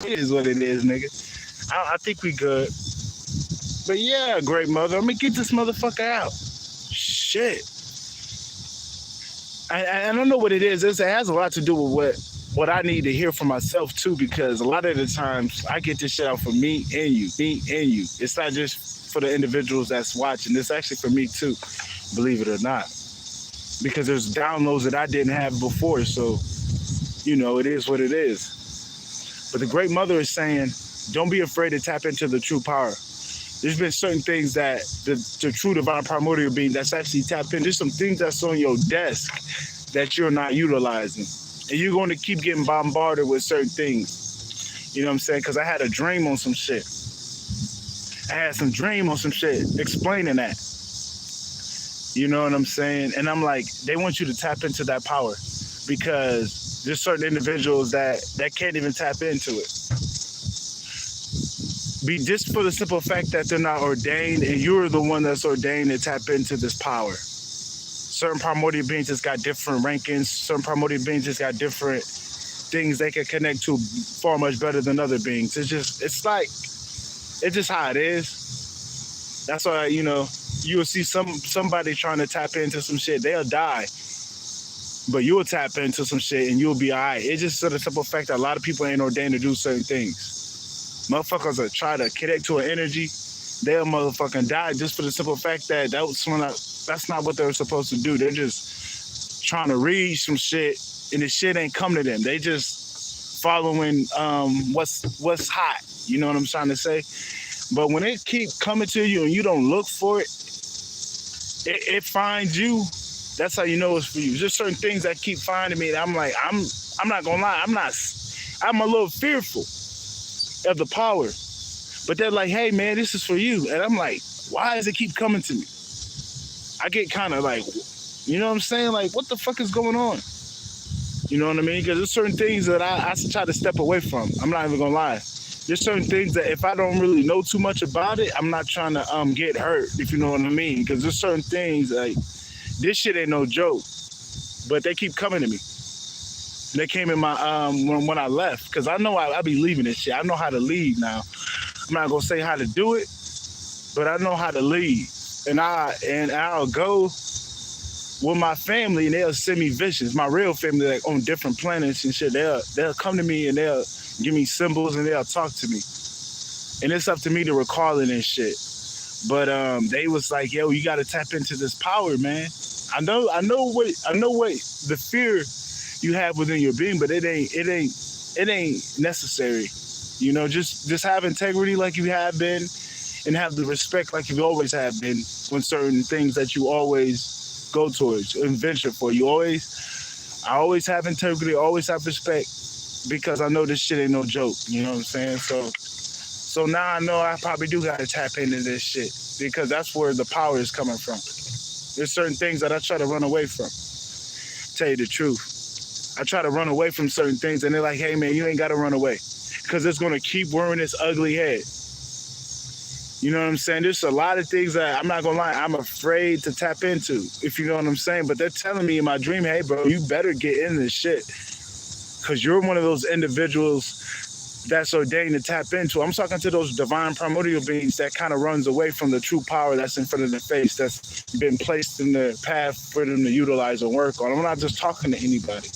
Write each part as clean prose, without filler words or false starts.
It is what it is, nigga. I think we good. But yeah, great mother. I'm gonna get this motherfucker out. Shit. I don't know what it is. It has a lot to do with what I need to hear for myself too, because a lot of the times I get this shit out for me and you, me and you. It's not just for the individuals that's watching. It's actually for me too, believe it or not, because there's downloads that I didn't have before. So it is what it is. But the great mother is saying, don't be afraid to tap into the true power. There's been certain things that the true divine primordial being that's actually tapped in. There's some things that's on your desk that you're not utilizing. And you're going to keep getting bombarded with certain things. You know what I'm saying? Because I had a dream on some shit. I had some dream on some shit explaining that. You know what I'm saying? And I'm like, they want you to tap into that power because there's certain individuals that can't even tap into it. Be just for the simple fact that they're not ordained and you're the one that's ordained to tap into this power. Certain primordial beings just got different rankings. Certain primordial beings just got different things they can connect to far much better than other beings. It's just how it is. That's why, you'll see somebody trying to tap into some shit, they'll die. But you'll tap into some shit and you'll be all right. It's just for the simple fact that a lot of people ain't ordained to do certain things. Motherfuckers that try to connect to an energy, they'll motherfucking die just for the simple fact that that's not what they're supposed to do. They're just trying to read some shit and the shit ain't come to them. They just following what's hot. You know what I'm trying to say? But when it keep coming to you and you don't look for it, it finds you. That's how you know it's for you. There's certain things that keep finding me. And I'm like, I'm not gonna lie. I'm a little fearful of the power. But they're like, hey man, this is for you. And I'm like, why does it keep coming to me? I get kind of like, you know what I'm saying? Like, what the fuck is going on? You know what I mean? Because there's certain things that I try to step away from. I'm not even gonna lie. There's certain things that if I don't really know too much about it, I'm not trying to get hurt, if you know what I mean. Because there's certain things like this shit ain't no joke. But they keep coming to me. They came in my when I left, because I know I be leaving this shit. I know how to leave now. I'm not gonna say how to do it, but I know how to leave. And I'll go with my family and they'll send me visions. My real family, like on different planets and shit, they'll come to me and they'll give me symbols and they'll talk to me. And it's up to me to recall it and shit. But they was like, yo, you gotta tap into this power, man. I know what the fear you have within your being, but it ain't necessary. Just have integrity like you have been, and have the respect like you always have been when certain things that you always go towards and venture for. I always have integrity, always have respect, because I know this shit ain't no joke. You know what I'm saying? So now I know I probably do gotta tap into this shit, because that's where the power is coming from. There's certain things that I try to run away from. Tell you the truth. I try to run away from certain things, and they're like, hey, man, you ain't got to run away, because it's going to keep wearing its ugly head. You know what I'm saying? There's a lot of things that I'm not going to lie, I'm afraid to tap into, if you know what I'm saying. But they're telling me in my dream, hey, bro, you better get in this shit, because you're one of those individuals that's ordained to tap into. I'm talking to those divine primordial beings that kind of runs away from the true power that's in front of their face, that's been placed in the path for them to utilize and work on. I'm not just talking to anybody.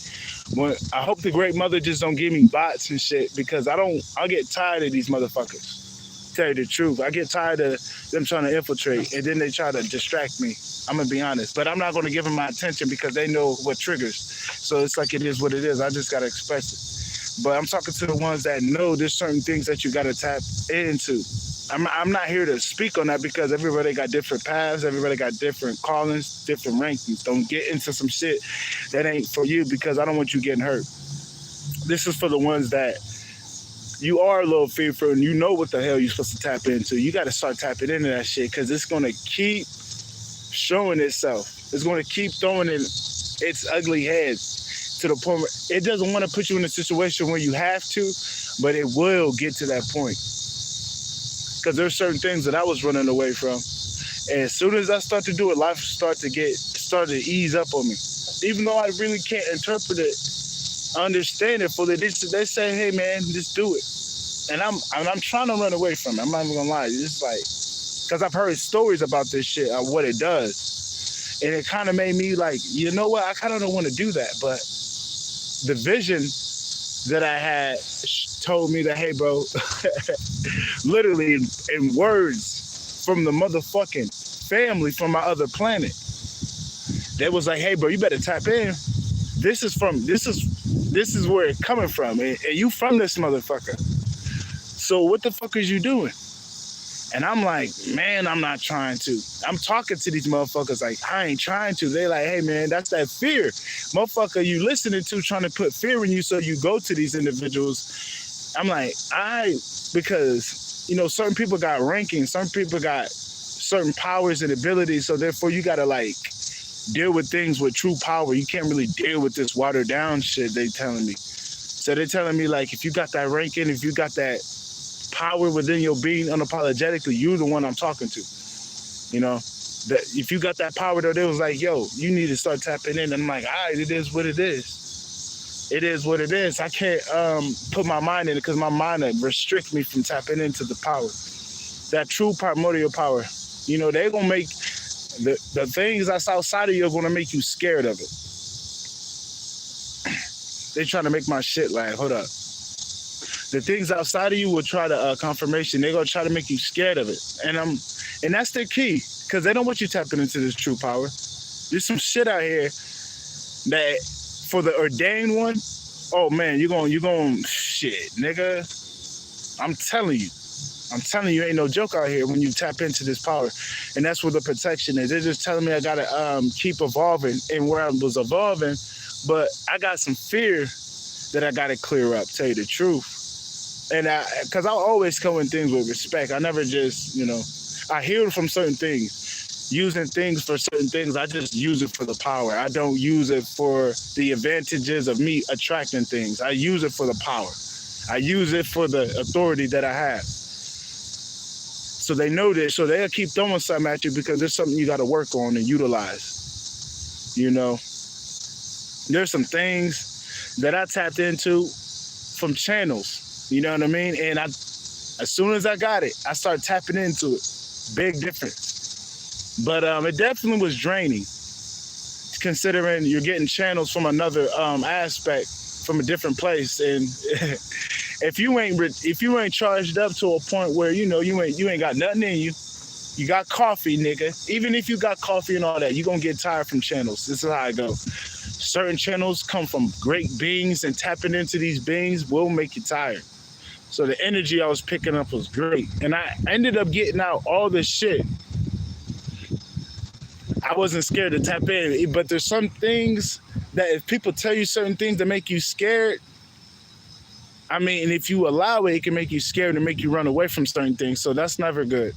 I hope the great mother just don't give me bots and shit, because I'll get tired of these motherfuckers. Tell you the truth. I get tired of them trying to infiltrate and then they try to distract me. I'm going to be honest. But I'm not going to give them my attention because they know what triggers. So it's like it is what it is. I just got to express it. But I'm talking to the ones that know there's certain things that you got to tap into. I'm not here to speak on that, because everybody got different paths, everybody got different callings, different rankings. Don't get into some shit that ain't for you, because I don't want you getting hurt. This is for the ones that you are a little fearful and you know what the hell you're supposed to tap into. You got to start tapping into that shit, because it's going to keep showing itself. It's going to keep throwing in its ugly head to the point where it doesn't want to put you in a situation where you have to, but it will get to that point. Because there's certain things that I was running away from. And as soon as I start to do it, life started to ease up on me. Even though I really can't interpret it, understand it fully. They say, hey man, just do it. and I'm trying to run away from it. I'm not even gonna lie. It's like, because I've heard stories about this shit, what it does, and it kind of made me like, you know what? I kind of don't want to do that, but the vision that I had told me that, hey, bro, literally in words from the motherfucking family from my other planet, they was like, hey, bro, you better tap in. This is where it's coming from, and you from this motherfucker. So what the fuck is you doing? And I'm like, man, I'm not trying to. I'm talking to these motherfuckers like, I ain't trying to. They like, hey, man, that's that fear. Motherfucker, you listening to trying to put fear in you so you go to these individuals. I'm like, because, you know, certain people got rankings. Certain people got certain powers and abilities. So therefore, you got to, like, deal with things with true power. You can't really deal with this watered down shit they telling me. So they're telling me, like, if you got that ranking, if you got that power within your being unapologetically, you the one I'm talking to. You know, that if you got that power though, they was like, yo, you need to start tapping in. And I'm like, all right, it is what it is. It is what it is. I can't put my mind in it because my mind restricts me from tapping into the power. That true primordial power. You know, they're gonna make the things that's outside of you are gonna make you scared of it. They trying to make my shit like, hold up. The things outside of you will try to confirmation. They're gonna try to make you scared of it, and that's their key, because they don't want you tapping into this true power. There's some shit out here that for the ordained one, oh man, you're going shit, nigga. I'm telling you, ain't no joke out here when you tap into this power, and that's where the protection is. They're just telling me I gotta keep evolving, and where I was evolving, but I got some fear that I gotta clear up. Tell you the truth. And because I always come in things with respect. I never just, you know, I heal from certain things. Using things for certain things, I just use it for the power. I don't use it for the advantages of me attracting things. I use it for the power. I use it for the authority that I have. So they know this, so they'll keep throwing something at you because there's something you got to work on and utilize. You know, there's some things that I tapped into from channels. You know what I mean? And as soon as I got it, I started tapping into it. Big difference. But it definitely was draining, considering you're getting channels from another aspect, from a different place. And if you ain't charged up to a point where, you know, you ain't got nothing in you, you got coffee, nigga. Even if you got coffee and all that, you're gonna get tired from channels. This is how I go. Certain channels come from great beings, and tapping into these beings will make you tired. So the energy I was picking up was great. And I ended up getting out all this shit. I wasn't scared to tap in. But there's some things that if people tell you certain things that make you scared, I mean, if you allow it, it can make you scared and make you run away from certain things. So that's never good.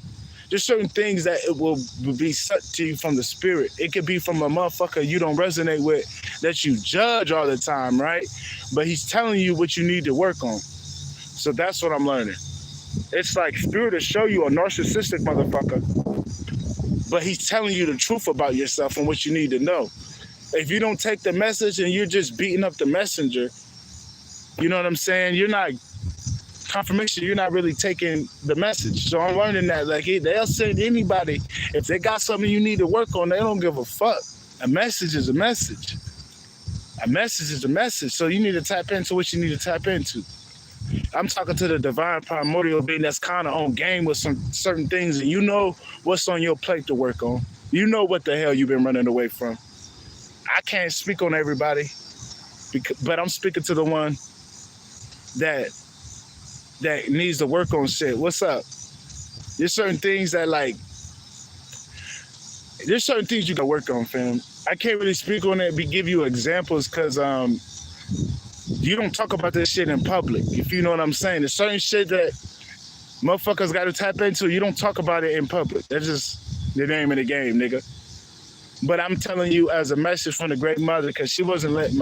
There's certain things that it will be sent to you from the spirit. It could be from a motherfucker you don't resonate with, that you judge all the time, right? But he's telling you what you need to work on. So that's what I'm learning. It's like spirit will show you a narcissistic motherfucker, but he's telling you the truth about yourself and what you need to know. If you don't take the message and you're just beating up the messenger, you know what I'm saying? You're not confirmation. You're not really taking the message. So I'm learning that, like, they'll send anybody. If they got something you need to work on, they don't give a fuck. A message is a message. A message is a message. So you need to tap into what you need to tap into. I'm talking to the divine primordial being that's kind of on game with some certain things, and you know what's on your plate to work on. You know what the hell you've been running away from. I can't speak on everybody, but I'm speaking to the one that needs to work on shit. What's up? There's certain things that, like, there's certain things you gotta work on, fam. I can't really speak on it, give you examples, because you don't talk about this shit in public, if you know what I'm saying. There's certain shit that motherfuckers got to tap into. You don't talk about it in public. That's just the name of the game, nigga. But I'm telling you as a message from the great mother, because she wasn't letting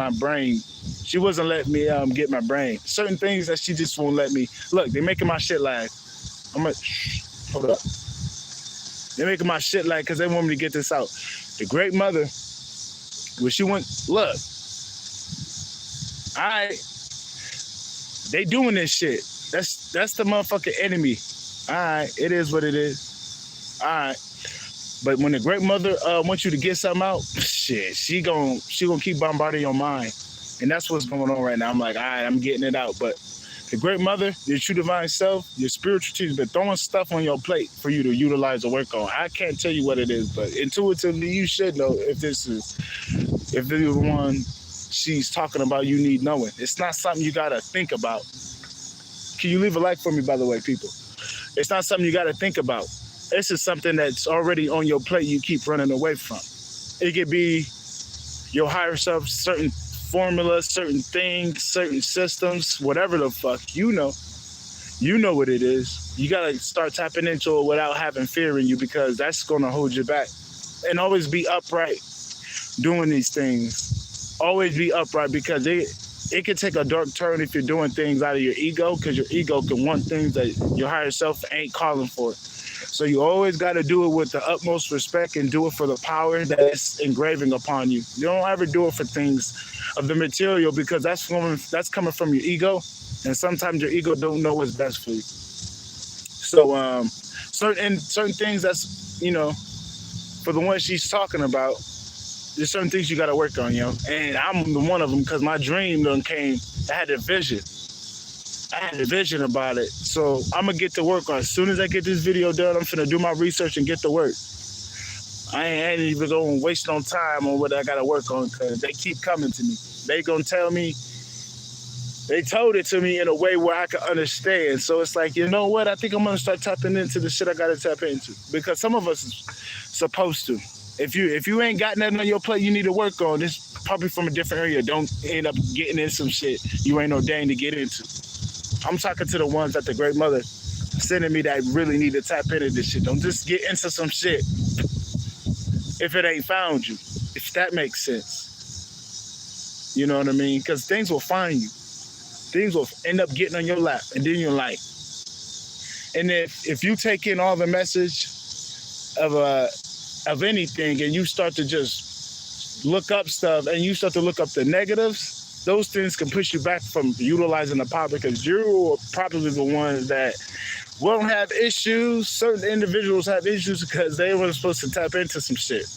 me get my brain. Certain things that she just won't let me. Look, they're making my shit lag. Hold up. They're making my shit lag because they want me to get this out. The great mother, when she went, look, they doing this shit. That's the motherfucking enemy. All right, it is what it is. All right. But when the great mother wants you to get something out, shit, she gonna keep bombarding your mind, and that's what's going on right now. I'm like, all right, I'm getting it out. But the great mother, your true divine self, your spiritual teacher, been throwing stuff on your plate for you to utilize or work on. I can't tell you what it is, but intuitively you should know if this is the one she's talking about. You need knowing. It's not something you gotta think about. Can you leave a like for me, by the way, people? It's not something you gotta think about. This is something that's already on your plate you keep running away from. It could be your higher self, certain formulas, certain things, certain systems, whatever the fuck, you know. You know what it is. You gotta start tapping into it without having fear in you, because that's gonna hold you back. And always be upright doing these things. Always be upright, because it can take a dark turn if you're doing things out of your ego, because your ego can want things that your higher self ain't calling for. So you always got to do it with the utmost respect and do it for the power that is engraving upon you. You don't ever do it for things of the material, because that's coming from your ego, and sometimes your ego don't know what's best for you. So certain things that's, for the one she's talking about, there's certain things you got to work on, and I'm the one of them, because my dream done came. I had a vision. About it. So I'm going to get to work on it. As soon as I get this video done, I'm finna do my research and get to work. I ain't even going to waste no time on what I got to work on, because they keep coming to me. They going to tell me, they told it to me in a way where I can understand. So it's like, you know what? I think I'm going to start tapping into the shit I got to tap into, because some of us is supposed to. If you ain't got nothing on your plate you need to work on, it's probably from a different area. Don't end up getting in some shit you ain't ordained to get into. I'm talking to the ones that the great mother sending me that really need to tap into this shit. Don't just get into some shit if it ain't found you, if that makes sense. You know what I mean? Because things will find you. Things will end up getting on your lap, and then you're like, and if you take in all the message of anything, and you start to just look up stuff, and you start to look up the negatives, those things can push you back from utilizing the power, because you're probably the ones that won't have issues. Certain individuals have issues because they were supposed to tap into some shit.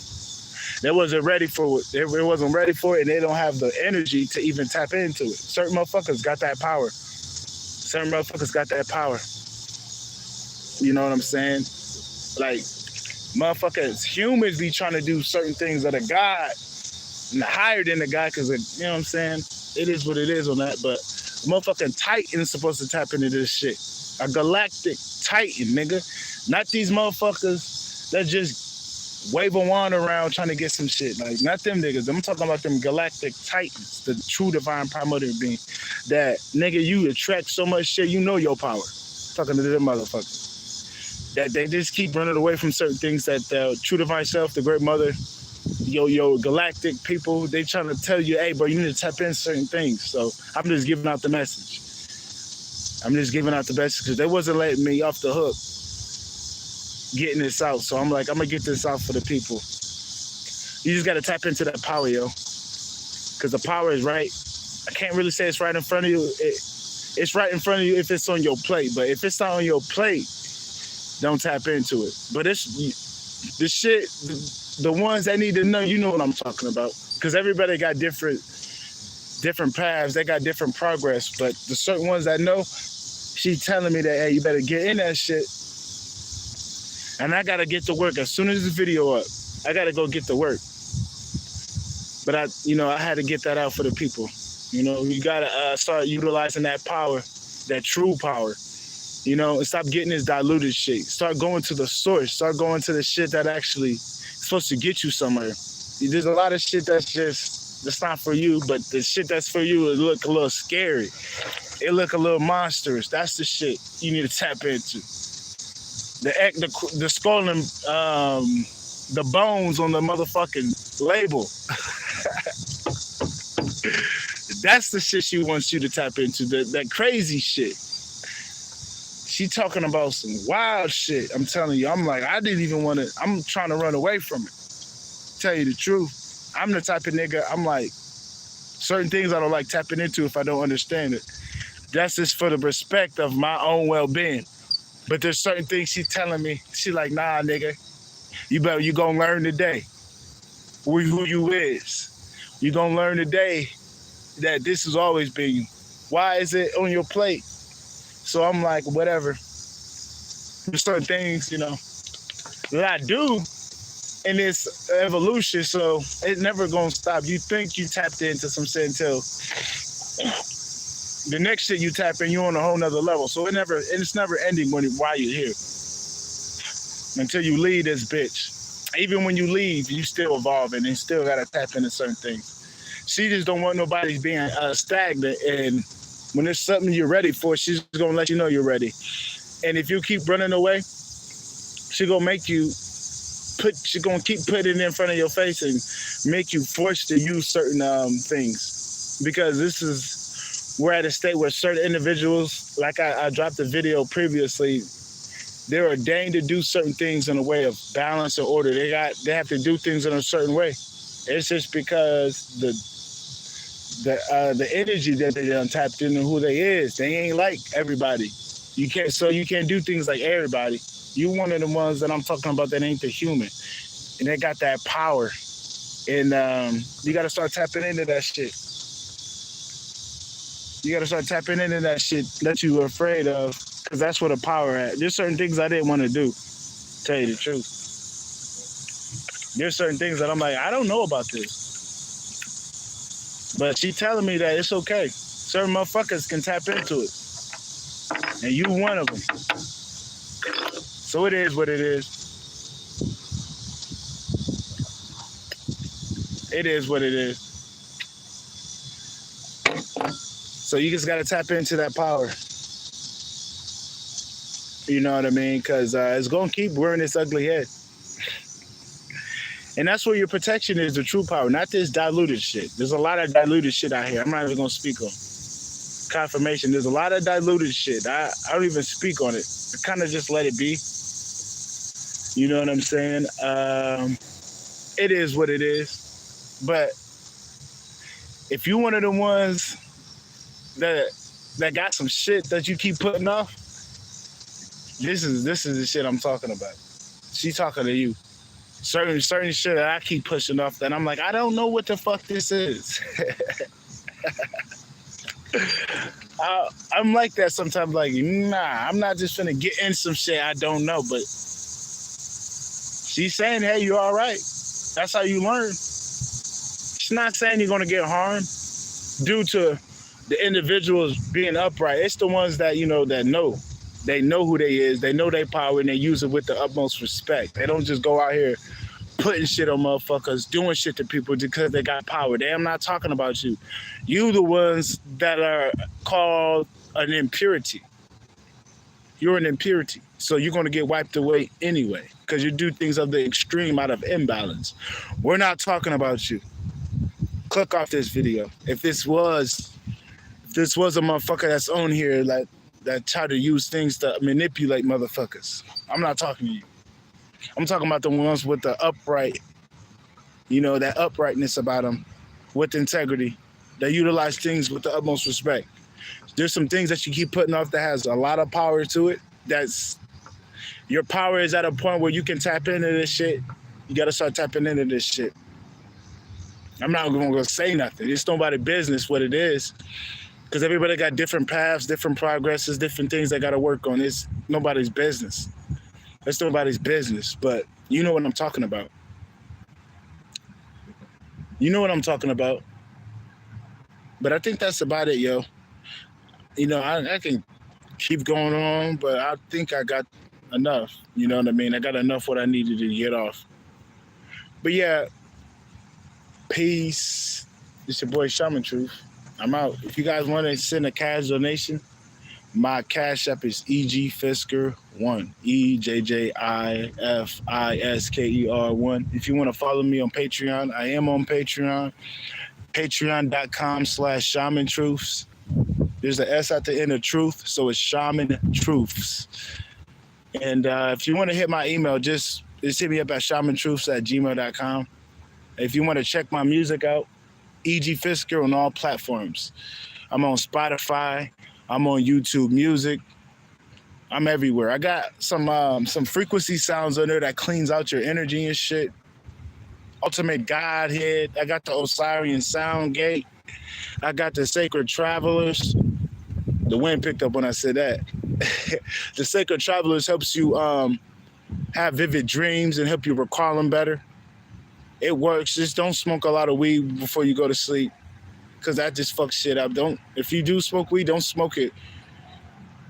They wasn't ready for it. They wasn't ready for it, and they don't have the energy to even tap into it. Certain motherfuckers got that power. You know what I'm saying? Like, motherfuckers, humans be trying to do certain things that are God, and higher than the guy, because, you know what I'm saying? It is what it is on that, but motherfucking Titan is supposed to tap into this shit. A galactic Titan, nigga. Not these motherfuckers that just wave a wand around trying to get some shit. Like, not them niggas. I'm talking about them galactic Titans, the true divine primordial being. That, nigga, you attract so much shit, you know your power. Talking to them motherfuckers. That they just keep running away from certain things that the true divine self, the great mother, yo galactic people, they trying to tell you, hey, bro, you need to tap in certain things. So I'm just giving out the message. Because they wasn't letting me off the hook getting this out. So I'm like, I'm going to get this out for the people. You just got to tap into that power, yo. Because the power is right. I can't really say it's right in front of you. It's right in front of you if it's on your plate. But if it's not on your plate, don't tap into it. But it's the shit, the ones that need to know, you know what I'm talking about. Because everybody got different paths. They got different progress. But the certain ones that know, she telling me that, hey, you better get in that shit. And I got to get to work. As soon as this video up, I got to go get to work. But I had to get that out for the people. You got to start utilizing that power, that true power. And stop getting this diluted shit. Start going to the source. Start going to the shit that actually is supposed to get you somewhere. There's a lot of shit that's not for you, but the shit that's for you, it look a little scary. It look a little monstrous. That's the shit you need to tap into. The skull and the bones on the motherfucking label. That's the shit she wants you to tap into. That crazy shit. She talking about some wild shit. I'm telling you, I'm like, I didn't even want to, I'm trying to run away from it. Tell you the truth. I'm the type of nigga, I'm like, certain things I don't like tapping into if I don't understand it. That's just for the respect of my own well-being. But there's certain things she telling me. She like, nah, nigga, you gonna learn today who you is. You gonna learn today that this has always been you. Why is it on your plate? So I'm like, whatever. There's certain things, that I do in this evolution, so it's never gonna stop. You think you tapped into some shit until the next shit you tap in, you're on a whole nother level. So it's never ending while you're here. Until you leave this bitch. Even when you leave, you still evolving and still gotta tap into certain things. She just don't want nobody being stagnant, and when there's something you're ready for, she's gonna let you know you're ready. And if you keep running away, she gonna keep putting it in front of your face and make you forced to use certain things. Because we're at a state where certain individuals, like I dropped a video previously, they're ordained to do certain things in a way of balance or order. They have to do things in a certain way. It's just because the energy that they done tapped into who they is. They ain't like everybody. You can't do things like everybody. You one of the ones that I'm talking about that ain't the human. And they got that power. And you gotta start tapping into that shit. You gotta start tapping into that shit that you were afraid of. Cause that's where the power at. There's certain things I didn't want to do. Tell you the truth. There's certain things that I'm like, I don't know about this. But she telling me that it's okay. Certain motherfuckers can tap into it. And you one of them. So it is what it is. It is what it is. So you just got to tap into that power. You know what I mean? Because it's going to keep wearing its ugly head. And that's where your protection is, the true power, not this diluted shit. There's a lot of diluted shit out here. I'm not even going to speak on confirmation. There's a lot of diluted shit. I don't even speak on it. I kind of just let it be. You know what I'm saying? It is what it is. But if you one of the ones that got some shit that you keep putting off, this is the shit I'm talking about. She talking to you. Certain shit that I keep pushing off that I'm like, I don't know what the fuck this is. I'm like that sometimes, like, nah, I'm not just gonna get in some shit I don't know, but she's saying, hey, you all right. That's how you learn. She's not saying you're gonna get harmed due to the individuals being upright. It's the ones that, that know. They know who they is. They know their power, and they use it with the utmost respect. They don't just go out here putting shit on motherfuckers, doing shit to people because they got power. I'm not talking about you. You the ones that are called an impurity. You're an impurity. So you're going to get wiped away anyway because you do things of the extreme out of imbalance. We're not talking about you. Click off this video. If this was a motherfucker that's on here that try to use things to manipulate motherfuckers, I'm not talking to you. I'm talking about the ones with the upright, that uprightness about them, with integrity. They utilize things with the utmost respect. There's some things that you keep putting off that has a lot of power to it. Your power is at a point where you can tap into this shit. You got to start tapping into this shit. I'm not going to say nothing. It's nobody's business what it is. Because everybody got different paths, different progresses, different things they got to work on. It's nobody's business. It's nobody's business, but you know what I'm talking about. You know what I'm talking about. But I think that's about it, yo. I can keep going on, but I think I got enough. You know what I mean? I got enough what I needed to get off. But yeah, peace. It's your boy Shaman Truth. I'm out. If you guys want to send a cash donation, my cash app is EGFisker1, EJJIFISKER1. If you want to follow me on Patreon, I am on Patreon, patreon.com/Shaman Truths. There's an S at the end of truth, so it's Shaman Truths. And if you want to hit my email, just hit me up at shamantruths@gmail.com. If you want to check my music out, EG Fisker on all platforms. I'm on Spotify, I'm on YouTube Music. I'm everywhere. I got some frequency sounds on there that cleans out your energy and shit. Ultimate Godhead. I got the Osirian Sound Gate. I got the Sacred Travelers. The wind picked up when I said that. The Sacred Travelers helps you have vivid dreams and help you recall them better. It works. Just don't smoke a lot of weed before you go to sleep, because that just fucks shit up. Don't If you do smoke weed, don't smoke it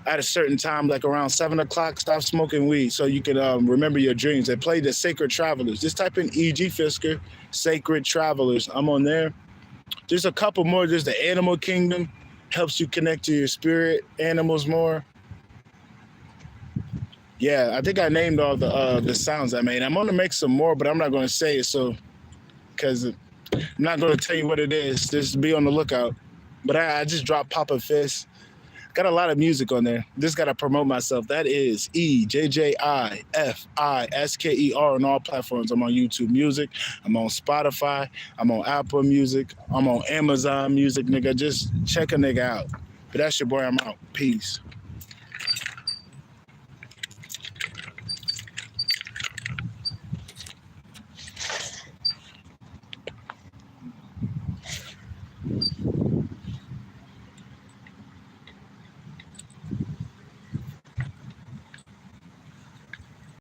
at a certain time, like around 7 o'clock. Stop smoking weed so you can remember your dreams. They play the Sacred Travelers. Just type in E.G. Fisker, Sacred Travelers. I'm on there. There's a couple more. There's the Animal Kingdom, helps you connect to your spirit animals more. Yeah, I think I named all the sounds I made. I'm gonna make some more, but I'm not gonna say it, so because I'm not gonna tell you what it is. Just be on the lookout. But I just dropped Papa Fist. Got a lot of music on there. Just gotta promote myself. That is EJJIFISKER on all platforms. I'm on YouTube Music. I'm on Spotify. I'm on Apple Music. I'm on Amazon Music, nigga. Just check a nigga out. But that's your boy. I'm out. Peace.